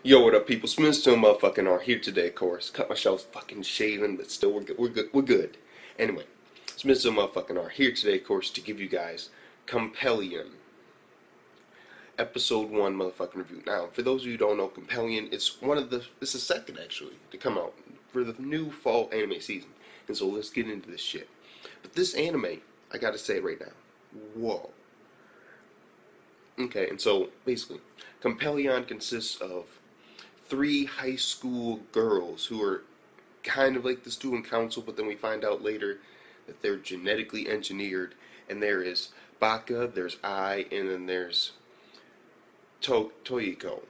Yo, what up, people? Smith still motherfucking are here today, of course. Cut myself fucking shaving, but still we're good. We're good. We're good. Anyway, Smith still motherfucking are here today, of course, to give you guys Coppelion episode 1 motherfucking review. Now, for those of you who don't know, Coppelion, it's the second actually to come out for the new fall anime season. And so let's get into this shit. But this anime, I gotta say it right now, whoa. Okay, and so basically, Coppelion consists of three high school girls who are kind of like the student council, but then we find out later that they're genetically engineered. And there is Baka, there's I, and then there's Toiko.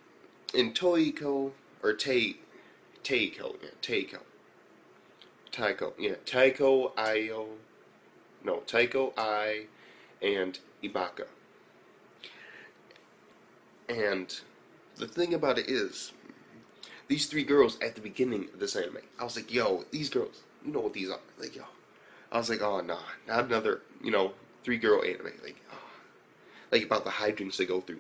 And Toiko, or Taiko, Taiko, I, and Ibaka. And the thing about it is, these three girls at the beginning of this anime, I was like, yo, these girls, you know what these are. Like, yo. I was like, oh, nah, not another, three-girl anime. Like about the hijinks they go through.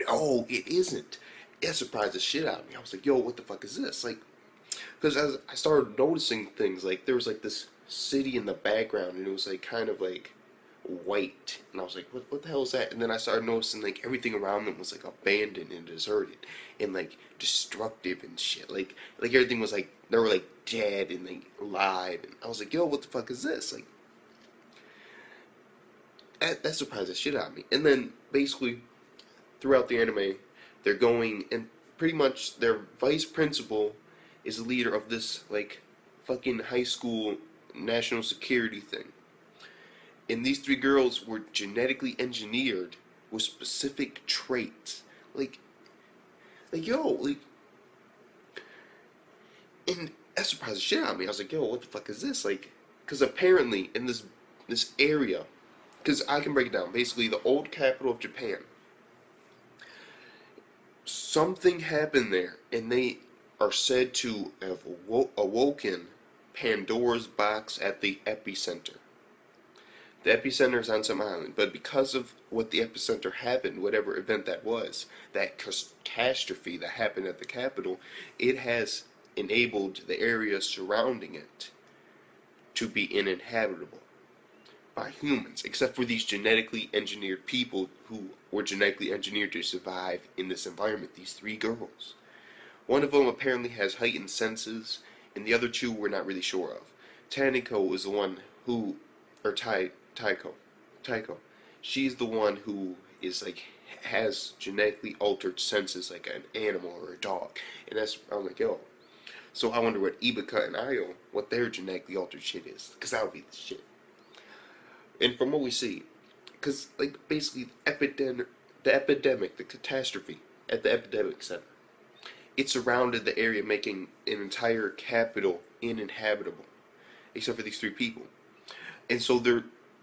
No, it isn't. It surprised the shit out of me. I was like, yo, what the fuck is this? Like, because as I started noticing things, like, there was, like, this city in the background, and it was, like, kind of, like, white. And I was like, what the hell is that? And then I started noticing, like, everything around them was, like, abandoned and deserted and, like, destructive and shit. Like everything was, like, they were, like, dead and, like, alive. And I was like, yo, what the fuck is this? Like, that surprised the shit out of me. And then, basically, throughout the anime, they're going, and pretty much their vice principal is the leader of this, like, fucking high school national security thing. And these three girls were genetically engineered with specific traits. And that surprised the shit out of me. I was like, yo, what the fuck is this? Like, because apparently in this area, because I can break it down, basically the old capital of Japan, something happened there, and they are said to have awoken Pandora's box at the epicenter. The epicenter is on some island, but because of what the epicenter happened, whatever event that was, that catastrophe that happened at the capital, it has enabled the area surrounding it to be uninhabitable by humans, except for these genetically engineered people who were genetically engineered to survive in this environment, these three girls. One of them apparently has heightened senses, and the other two we're not really sure of. Taniko is the one who, or Taiko. She's the one who is like, has genetically altered senses like an animal or a dog. And I'm like, yo. So I wonder what Ibaka and Ayo, what their genetically altered shit is. Because that would be the shit. And from what we see, because, like, basically, the catastrophe at the epidemic center, it surrounded the area, making an entire capital uninhabitable, except for these three people. And so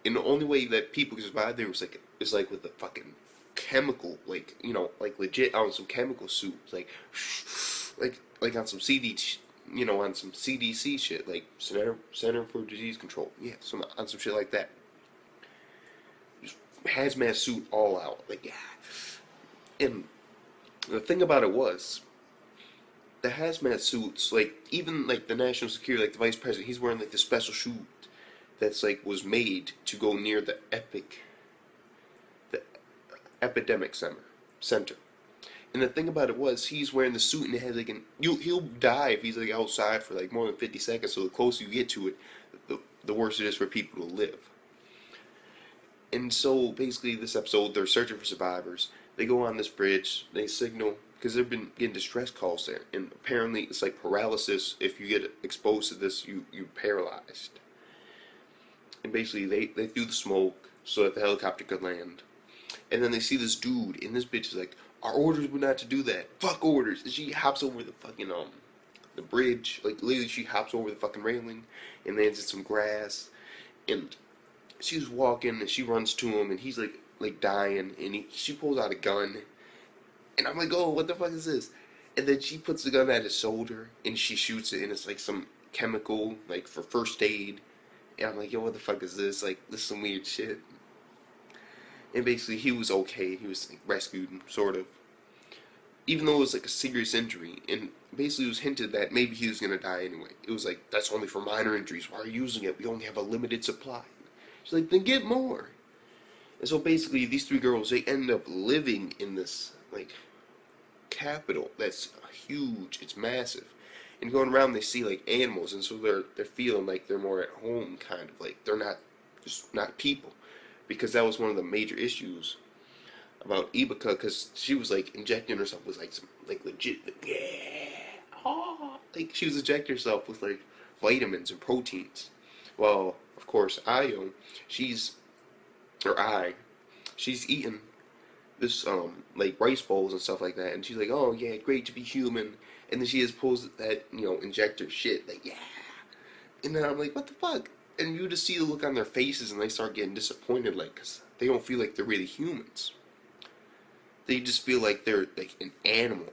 and the only way that people could survive there was like with a fucking chemical, like, like legit on some chemical suits, like on some on some CDC shit, like Center for Disease Control, yeah, on some shit like that. Just hazmat suit all out, like, yeah. And the thing about it was, the hazmat suits, like, even like the national security, like the vice president, he's wearing like the special suit that's like was made to go near the epidemic center. And the thing about it was, he's wearing the suit and it has like he'll die if he's like outside for like more than 50 seconds. So the closer you get to it, the worse it is for people to live. And so basically, this episode, they're searching for survivors. They go on this bridge. They signal because they've been getting distress calls there, and apparently it's like paralysis. If you get exposed to this, you're paralyzed. And basically, they threw the smoke so that the helicopter could land. And then they see this dude, and this bitch is like, our orders were not to do that. Fuck orders. And she hops over the fucking, the bridge. Like, literally, she hops over the fucking railing and lands in some grass. And she's walking, and she runs to him, and he's, like dying. And she pulls out a gun. And I'm like, oh, what the fuck is this? And then she puts the gun at his shoulder, and she shoots it, and it's, like, some chemical, like, for first aid. And I'm like, yo, what the fuck is this? Like, this is some weird shit. And basically, he was okay. He was like, rescued, sort of. even though it was like a serious injury, and basically it was hinted that maybe he was gonna die anyway. It was like, that's only for minor injuries. Why are you using it? We only have a limited supply. She's like, then get more. And so basically, these three girls, they end up living in this like capital that's huge. It's massive. And going around, they see like animals, and so they're feeling like they're more at home, kind of like they're not just not people, because that was one of the major issues about Ibaka, because she was like injecting herself with like some like legit like, yeah, oh, like she was injecting herself with like vitamins and proteins. Well, of course, Ayo, she's or I, she's eating this like rice bowls and stuff like that, and she's like, oh yeah, great to be human, and then she just pulls that injector shit like yeah, and then I'm like, what the fuck? And you just see the look on their faces, and they start getting disappointed, like, 'cause they don't feel like they're really humans. They just feel like they're like an animal.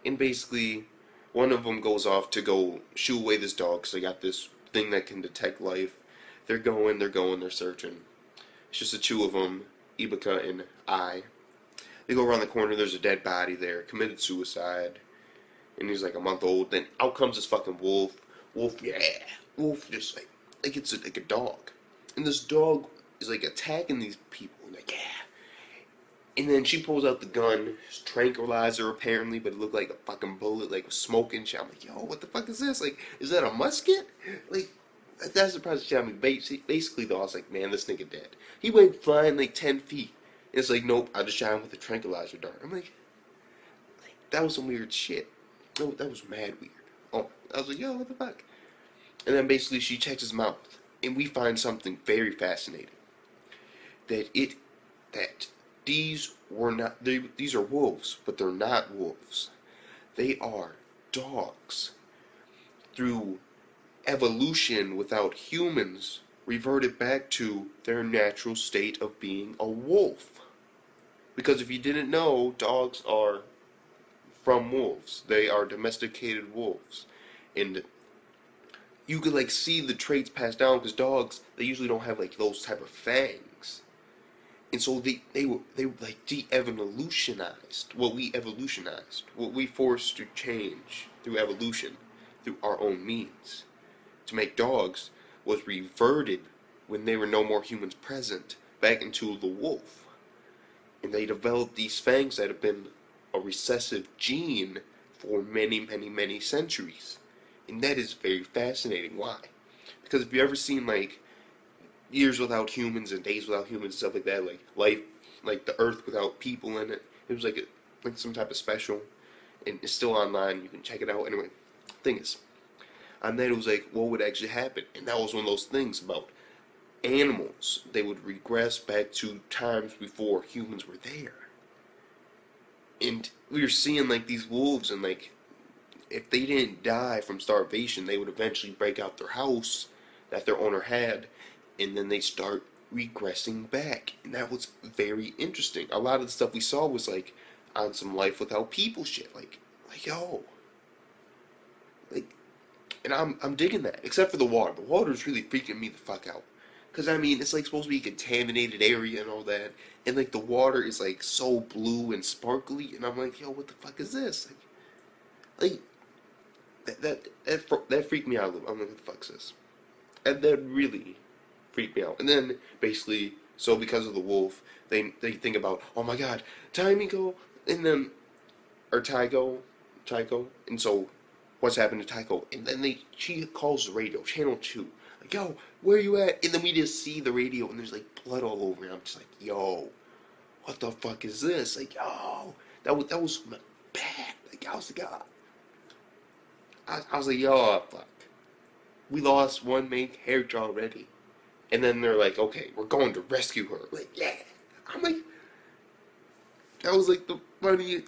And basically, one of them goes off to go shoo away this dog, because they got this thing that can detect life. They're searching. It's just the two of them, Ibaka and I. They go around the corner, there's a dead body there, committed suicide. And he's like a month old. Then out comes this fucking wolf. Wolf, yeah. Wolf just like it's like a dog. And this dog is like attacking these people. Like, yeah. And then she pulls out the gun, tranquilizer apparently, but it looked like a fucking bullet, like smoking shit. I'm like, yo, what the fuck is this? Like, is that a musket? Like, that's the price shot me. Basically, though, I was like, man, this nigga dead. He went flying like 10 feet. And it's like, nope, I just shot him with a tranquilizer dart. I'm like, that was some weird shit. No, that was mad weird. Oh, I was like, yo, what the fuck? And then basically she checks his mouth, and we find something very fascinating. That these were not, these are wolves, but they're not wolves. They are dogs. Through evolution without humans, reverted back to their natural state of being a wolf. Because if you didn't know, dogs are from wolves. They are domesticated wolves. And you could like see the traits passed down, because dogs, they usually don't have like those type of fangs. And so they were like de-evolutionized. What we evolutionized. What we forced to change through evolution, through our own means. To make dogs was reverted when there were no more humans present back into the wolf. And they developed these fangs that have been a recessive gene for many, many, many centuries. And that is very fascinating. Why? Because if you ever seen like years without humans and days without humans and stuff like that, like life, like the Earth without people in it, it was like some type of special, and it's still online. You can check it out. Anyway, thing is, and then it was like, what would actually happen? And that was one of those things about animals. They would regress back to times before humans were there. And we were seeing like these wolves, and like if they didn't die from starvation, they would eventually break out their house that their owner had, and then they start regressing back. And that was very interesting. A lot of the stuff we saw was like on some life without people shit. Like yo, like, and I'm digging that. Except for the water. The water is really freaking me the fuck out. Because, I mean, it's like supposed to be a contaminated area and all that. And like the water is like so blue and sparkly. And I'm like, yo, what the fuck is this? Like that freaked me out a little. I'm like, what the fuck is this? And that really freaked me out. And then basically, so because of the wolf, they think about, oh my god, Taimiko, and then, or Tycho, and so what's happened to Tycho? And then she calls the radio, channel 2, like, yo, where you at? And then we just see the radio, and there's like blood all over it. I'm just like, yo, what the fuck is this? Like, yo, that was bad. Like, I was like, I was like, yo, fuck. We lost one main character already. And then they're like, okay, we're going to rescue her. Like, yeah. I'm like, that was like the funny,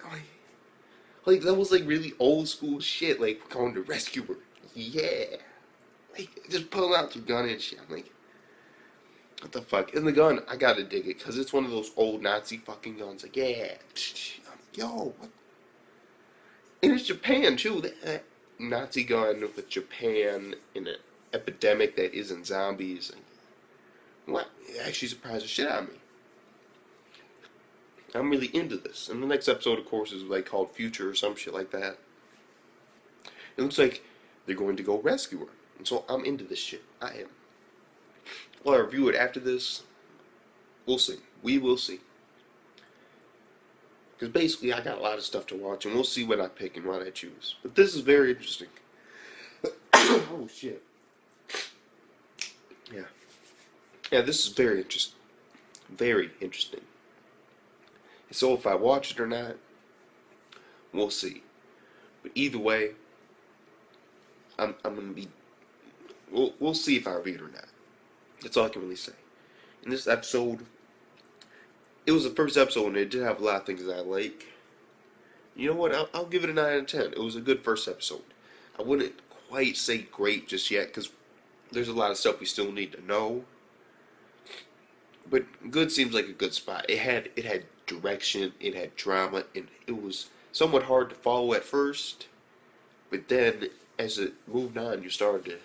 like that was like really old school shit. Like, we're going to rescue her. Yeah. Like, just pull out your gun and shit. I'm like, what the fuck? And the gun, I gotta dig it, because it's one of those old Nazi fucking guns. Like, yeah. I'm like, yo, what? And it's Japan, too. That Nazi gun with Japan in an epidemic that isn't zombies. Like, what? It actually surprised the shit out of me. I'm really into this. And the next episode, of course, is like called Future or some shit like that. It looks like they're going to go rescue her. And so I'm into this shit. I am. Will I review it after this? We'll see. We will see. Because basically, I got a lot of stuff to watch, and we'll see what I pick and what I choose. But this is very interesting. Oh, shit. Yeah. Yeah, this is very interesting. Very interesting. So if I watch it or not, we'll see. But either way, I'm gonna be. We'll see if I review it or not. That's all I can really say. In this episode, it was the first episode and it did have a lot of things that I like. You know what? I'll give it a 9 out of 10. It was a good first episode. I wouldn't quite say great just yet because there's a lot of stuff we still need to know. But good seems like a good spot. It had direction, it had drama, and it was somewhat hard to follow at first. But then, as it moved on, you started to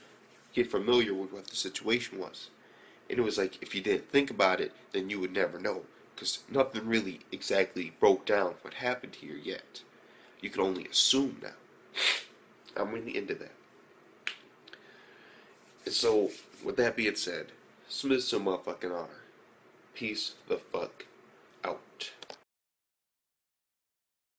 get familiar with what the situation was. And it was like, if you didn't think about it, then you would never know. Because nothing really exactly broke down what happened here yet. You can only assume now. I'm really into that. And so, with that being said, Smith's to motherfucking honor. Peace the fuck out.